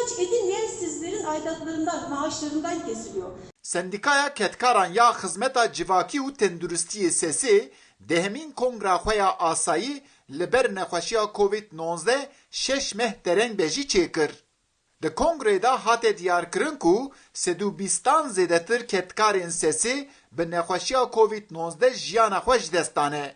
ihtiyaç edilmeyen işsizlerin aidatlarından, maaşlarından kesiliyor. Sendikaya ketkaran ya hizmeta civaki û tenduristiyê sesê dehemîn kongra xwe ya asayî li ber nexweşiya Covid-19 şeş meh derengbejî çêkir. Di kongrê de hate diyarkirin ku sedû bîstan zêdetir ketkarên sesê bi nexweşiya Covid-19 jiyana xwe ji dest dane.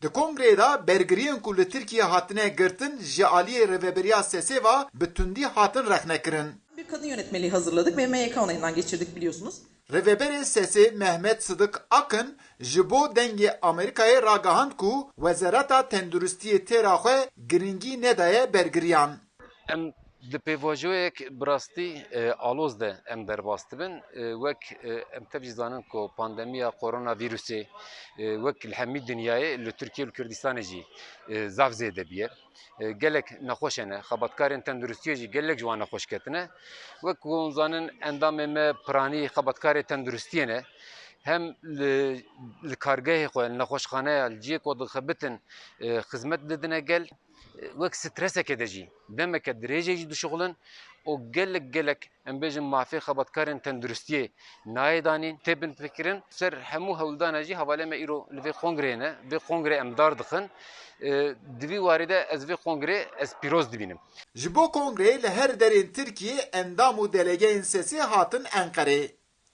Di kongrê de bergiriyên ku li Tirkiye hatine girtin ji aliyê rêveberiya sesê ve bi tundî hatin rexnekirin. Bir kadın yönetmeliği hazırladık ve MYK onayından geçirdik biliyorsunuz. Rêveberê sesê Mehmet Sıdık Akın ji bo dengê Amerîkayê ragihand ku Wezareta Tenduristiyê têra xwe giringî nedaye bergiriyan. Em di pêvajoyek bi rastî aloz de em derbas dibin wek em tev jî zanin ku pandemiya koronavîrusê wek li hemî dinyayê li Tirkiye û Kurdistanê jî zav zêde bûye. Gelek nexweş hene, xebatkarên tenduristiyê jî gelek ji wan nexweş ketine. Wek ku zanin endamê me piranî xebatkarê tenduristiyê ne. Hem li kargehê xwe, li nexweşxaneya li ciyê ku dixebitin xizmet didine gel. Wek streseke de jî demeke dirêjê jî dişuxulin û gelek em bêjin mafê xebatkarên tenduristiyê nayê danîn têbin fikirin ser hemû hewldana jî hevalê me îro li vê kongrê ne vê kongrê em dar dixin di vî warî de ez vê kongrê ez pîroz dibînim. Ji bo kongrê li her derên Tirkiye endam û delegeyên sesê hatin Enqereyê.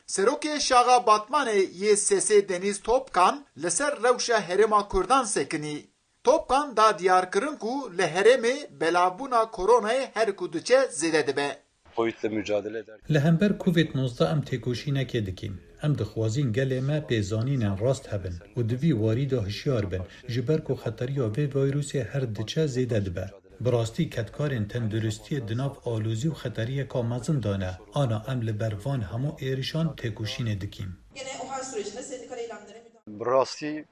Serokê Şaxa Batmanê yê sesê Deniz Topkan li ser rewşa Herêma Kurdan sekinî. Topkan da diyarkirin ku li herêmê belavbûna koronayê her ku diçe zêde dibe. Covid'le mücadele eder. Li hember Covid-19 em têkoşînekê dikin. Em dixwazin gelê me pêzanînên rast hebin û di vî warî de hişyar bin ji ber ku xeteriya vê vîrusê her diçe zêde dibe. Bi rastî ketkarên tenduristiyê di nav alozî û xeteriyeka mezin dane. Ana em li ber van hemû êrişan têkoşînê dikin. Gene o hal sürecinde sendikal eylemlere Bi rastî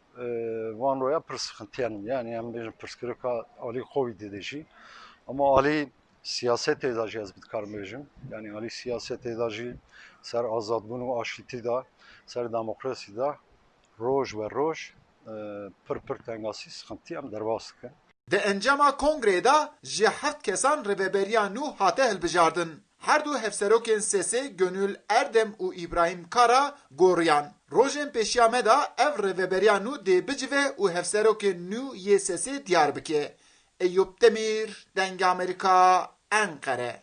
van roya pir sıxıntiyan yani em bêjin pirskirika alî Covidê de jî ama alî siyasetê de jî ez dikarim bêjim yani alî siyasetê de jî ser azadbûn û aşîtî de ser demokrasî de roj ve roj pir tengasî sıxıntî em derbas dikin. Di encama kongrê de ji heft kesan rêveberiya nû hate hilbijardin. Her du hevserokên sesê Gönül Erdem û İbrahim Kara goriyan. Rojên pêşiya me da ev rêveberiya nû dê bicive û hevserokên nû yê sesê diyar bike. Eyüp Demir, Dengê Amerîka, Enqere.